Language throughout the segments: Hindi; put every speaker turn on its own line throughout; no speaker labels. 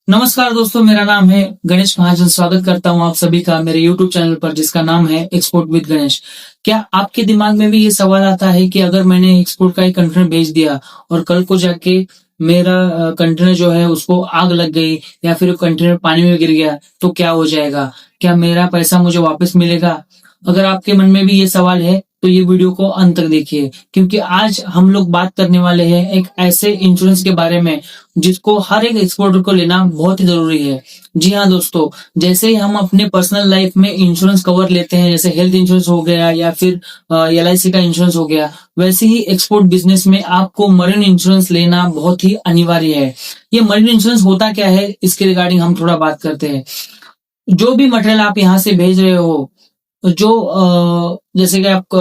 नमस्कार दोस्तों, मेरा नाम है गणेश महाजन। स्वागत करता हूं आप सभी का मेरे YouTube चैनल पर, जिसका नाम है एक्सपोर्ट विद गणेश। क्या आपके दिमाग में भी ये सवाल आता है कि अगर मैंने एक्सपोर्ट का एक कंटेनर भेज दिया और कल को जाके मेरा कंटेनर जो है उसको आग लग गई या फिर वो कंटेनर पानी में गिर गया तो क्या हो जाएगा? क्या मेरा पैसा मुझे वापस मिलेगा? अगर आपके मन में भी ये सवाल है तो ये वीडियो को अंत तक देखिए, क्योंकि आज हम लोग बात करने वाले हैं एक ऐसे इंश्योरेंस के बारे में जिसको हर एक एक्सपोर्टर को लेना बहुत ही जरूरी है। जी हाँ दोस्तों, जैसे ही हम अपने पर्सनल लाइफ में इंश्योरेंस कवर लेते हैं, जैसे हेल्थ इंश्योरेंस हो गया या फिर LIC का इंश्योरेंस हो गया, वैसे ही एक्सपोर्ट बिजनेस में आपको मरीन इंश्योरेंस लेना बहुत ही अनिवार्य है। ये मरीन इंश्योरेंस होता क्या है, इसके रिगार्डिंग हम थोड़ा बात करते हैं। जो भी मटेरियल आप यहाँ से भेज रहे हो, जो जैसे कि आप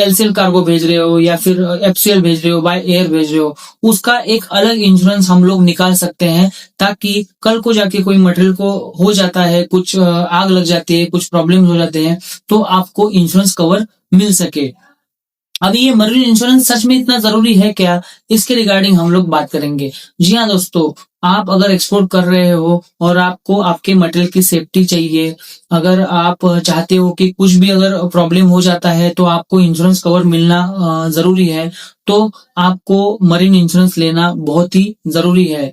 LCL कार्गो भेज रहे हो या फिर FCL भेज रहे हो, बाय एयर भेज रहे हो, उसका एक अलग इंश्योरेंस हम लोग निकाल सकते हैं, ताकि कल को जाके कोई मटेरियल को हो जाता है, कुछ आग लग जाती है, कुछ प्रॉब्लम हो जाते हैं, तो आपको इंश्योरेंस कवर मिल सके। अभी ये मरीन इंश्योरेंस सच में इतना जरूरी है क्या, इसके रिगार्डिंग हम लोग बात करेंगे। जी हाँ दोस्तों, आप अगर एक्सपोर्ट कर रहे हो और आपको आपके मटेरियल की सेफ्टी चाहिए, अगर आप चाहते हो कि कुछ भी अगर प्रॉब्लम हो जाता है तो आपको इंश्योरेंस कवर मिलना जरूरी है, तो आपको मरीन इंश्योरेंस लेना बहुत ही जरूरी है।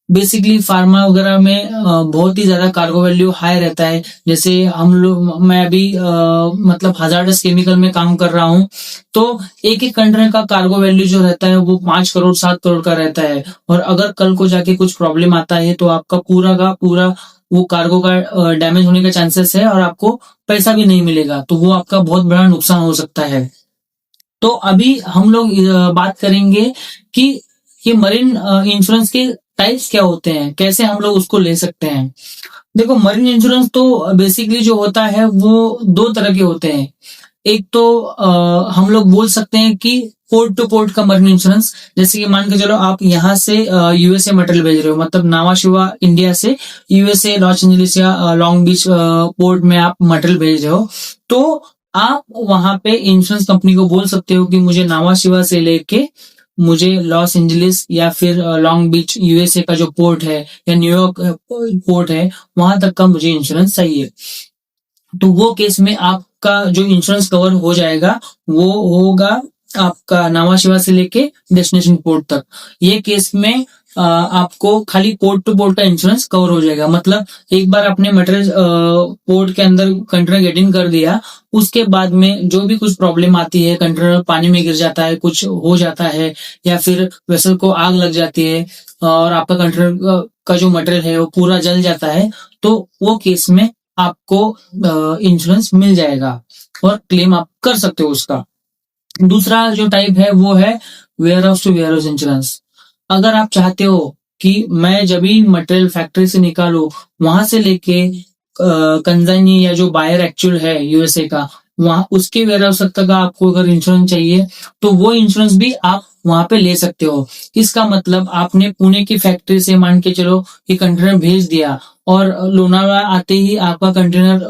बेसिकली फार्मा वगैरह में बहुत ही ज्यादा कार्गो वैल्यू हाई रहता है। जैसे मैं अभी मतलब हजार्डस केमिकल में काम कर रहा हूँ, तो एक एक कंटेनर का कार्गो वैल्यू जो रहता है वो 5 करोड़ 7 करोड़ का रहता है। और अगर कल को जाके कुछ प्रॉब्लम आता है तो आपका पूरा का पूरा वो कार्गो का डैमेज होने का चांसेस है और आपको पैसा भी नहीं मिलेगा, तो वो आपका बहुत बड़ा नुकसान हो सकता है। तो अभी हम लोग बात करेंगे कि ये मरीन इंश्योरेंस के टाइप्स क्या होते हैं, कैसे हम लोग उसको ले सकते हैं। देखो, मरीन इंश्योरेंस तो बेसिकली जो होता है वो दो तरह के होते हैं। एक तो हम लोग बोल सकते हैं कि पोर्ट टू पोर्ट का मरीन इंश्योरेंस। जैसे कि मान के चलो आप यहाँ से USA मटेरियल भेज रहे हो, मतलब नावा शिवा इंडिया से USA लॉस एंजलिस या लॉन्ग बीच पोर्ट में आप मटेरियल भेज रहे हो, तो आप वहां पे इंश्योरेंस कंपनी को बोल सकते हो कि मुझे नावा शिवा से लेके मुझे लॉस एंजलिस या फिर लॉन्ग बीच USA का जो पोर्ट है या न्यूयॉर्क पोर्ट है, वहां तक का मुझे इंश्योरेंस चाहिए। तो वो केस में आपका जो इंश्योरेंस कवर हो जाएगा वो होगा आपका नावा शिवा से लेके डेस्टिनेशन पोर्ट तक। ये केस में आपको खाली पोर्ट टू पोर्ट का इंश्योरेंस कवर हो जाएगा। मतलब एक बार आपने मटेरियल पोर्ट के अंदर कंटेनर गेट इन कर दिया, उसके बाद में जो भी कुछ प्रॉब्लम आती है, कंटेनर पानी में गिर जाता है, कुछ हो जाता है, या फिर वेसल को आग लग जाती है और आपका कंटेनर का जो मटेरियल है वो पूरा जल जाता है, तो वो केस में आपको इंश्योरेंस मिल जाएगा और क्लेम आप कर सकते हो उसका। दूसरा जो टाइप है वो है warehouse to warehouse insurance. अगर आप चाहते हो कि मैं जब भी मटेरियल फैक्ट्री से निकालू, वहां से लेके कंजाइनी या जो बायर एक्चुअल है USA का, वहां उसके वेयर हाउस तक का आपको अगर इंश्योरेंस चाहिए तो वो इंश्योरेंस भी आप वहां पे ले सकते हो। इसका मतलब आपने पुणे की फैक्ट्री से मान के चलो कि कंटेनर भेज दिया और लोनावाला आते ही आपका कंटेनर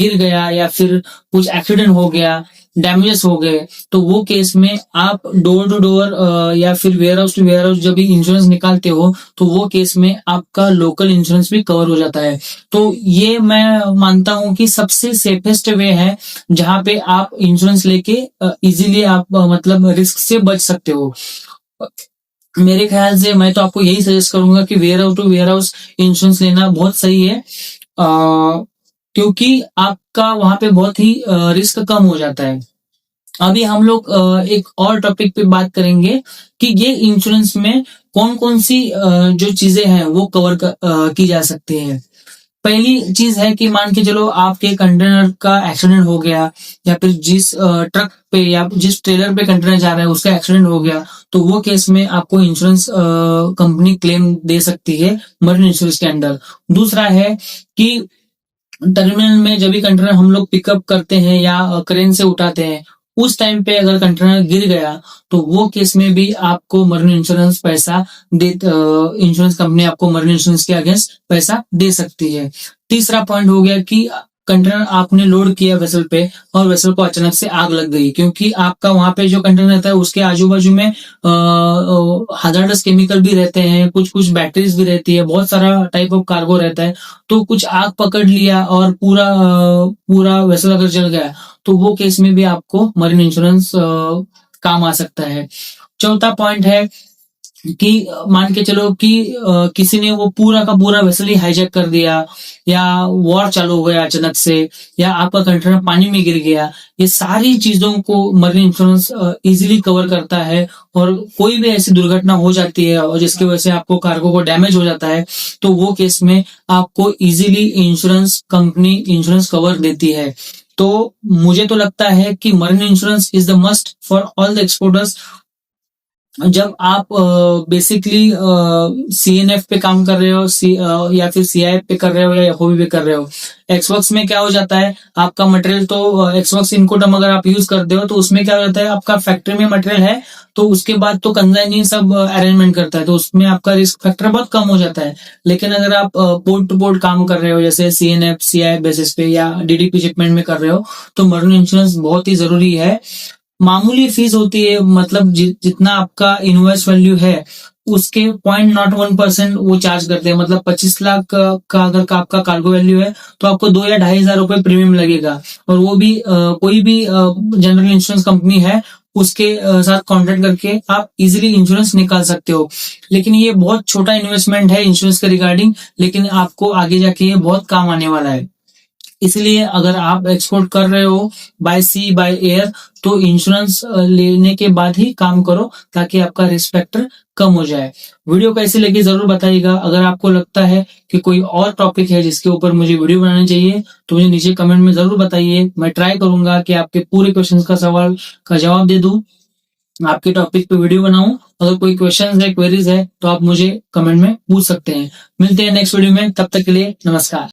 गिर गया या फिर कुछ एक्सीडेंट हो गया, डैमेजेस हो गए, तो वो केस में आप डोर टू डोर या फिर warehouse to warehouse जब भी इंश्योरेंस निकालते हो, तो वो केस में आपका लोकल इंश्योरेंस भी कवर हो जाता है। तो ये मैं मानता हूं कि सबसे सेफेस्ट वे है जहां पे आप इंश्योरेंस लेके इजीली आप मतलब रिस्क से बच सकते हो। मेरे ख्याल से मैं तो आपको यही सजेस्ट करूंगा कि warehouse to warehouse insurance लेना बहुत सही है, क्योंकि आपका वहां पे बहुत ही रिस्क कम हो जाता है। अभी हम लोग एक और टॉपिक पे बात करेंगे कि ये इंश्योरेंस में कौन कौन सी जो चीजें हैं वो कवर की जा सकती है। पहली चीज है कि मान के चलो आपके कंटेनर का एक्सीडेंट हो गया, या फिर जिस ट्रक पे या जिस ट्रेलर पे कंटेनर जा रहा है उसका एक्सीडेंट हो गया, तो वो केस में आपको इंश्योरेंस कंपनी क्लेम दे सकती है मरीन इंश्योरेंस के अंडर। दूसरा है कि टर्मिनल में जब भी कंटेनर हम लोग पिकअप करते हैं या क्रेन से उठाते हैं, उस टाइम पे अगर कंटेनर गिर गया तो वो केस में भी आपको मरीन इंश्योरेंस पैसा दे, इंश्योरेंस कंपनी आपको मरीन इंश्योरेंस के अगेंस्ट पैसा दे सकती है। तीसरा पॉइंट हो गया कि कंटेनर आपने लोड किया वेसल पे और वेसल को अचानक से आग लग गई, क्योंकि आपका वहां पे जो कंटेनर रहता है उसके आजू बाजू में हजार्डस केमिकल भी रहते हैं, कुछ कुछ बैटरीज भी रहती है, बहुत सारा टाइप ऑफ कार्गो रहता है। तो कुछ आग पकड़ लिया और पूरा वेसल अगर जल गया, तो वो केस में भी आपको मरीन इंश्योरेंस काम आ सकता है। चौथा पॉइंट है कि मान के चलो कि किसी ने वो पूरा का पूरा वेसल ही हाईजैक कर दिया, या वॉर चालू हो गया अचानक से, या आपका कंटेनर पानी में गिर गया। ये सारी चीजों को मरीन इंश्योरेंस इजीली कवर करता है। और कोई भी ऐसी दुर्घटना हो जाती है और जिसकी वजह से आपको कार्गो को डैमेज हो जाता है, तो वो केस में आपको easily insurance company insurance cover देती है। तो मुझे तो लगता है कि marine insurance is the must for all the exporters. जब आप बेसिकली सीएनएफ पे काम कर रहे हो, या फिर सीआईएफ पे कर रहे हो, या एफओबी पे कर रहे हो। एक्सवर्क्स में क्या हो जाता है, आपका मटेरियल तो एक्सवर्क्स इनकोडम अगर आप यूज करते हो तो उसमें क्या हो जाता है, आपका फैक्ट्री में मटेरियल है तो उसके बाद तो कंसाइनी सब अरेंजमेंट करता है, तो उसमें आपका रिस्क फैक्टर बहुत कम हो जाता है। लेकिन अगर आप पोर्ट टू पोर्ट काम कर रहे हो, जैसे सीएनएफ सीआईएफ बेसिस पे या डीडीपी शिपमेंट में कर रहे हो, तो मरीन इंश्योरेंस बहुत ही जरूरी है। मामूली फीस होती है, मतलब जितना आपका इनवॉइस वैल्यू है उसके 0.01% वो चार्ज करते हैं। मतलब 25 लाख का अगर आपका कार्गो वैल्यू है तो आपको 2 या 2,500 रुपए प्रीमियम लगेगा। और वो भी कोई भी जनरल इंश्योरेंस कंपनी है उसके साथ कॉन्ट्रैक्ट करके आप इजीली इंश्योरेंस निकाल सकते हो। लेकिन ये बहुत छोटा इन्वेस्टमेंट है इंश्योरेंस के रिगार्डिंग, लेकिन आपको आगे जाके ये बहुत काम आने वाला है। इसलिए अगर आप एक्सपोर्ट कर रहे हो बाय सी बाय एयर, तो इंश्योरेंस लेने के बाद ही काम करो, ताकि आपका रिस्क फैक्टर कम हो जाए। वीडियो कैसी लगी जरूर बताइएगा। अगर आपको लगता है कि कोई और टॉपिक है जिसके ऊपर मुझे वीडियो बनानी चाहिए, तो मुझे नीचे कमेंट में जरूर बताइए। मैं ट्राई करूंगा कि आपके पूरे क्वेश्चंस का सवाल का जवाब दे दूं, आपके टॉपिक पे वीडियो बनाऊं। अगर कोई क्वेश्चन है, क्वेरीज है, तो आप मुझे कमेंट में पूछ सकते हैं। मिलते हैं नेक्स्ट वीडियो में, तब तक के लिए नमस्कार।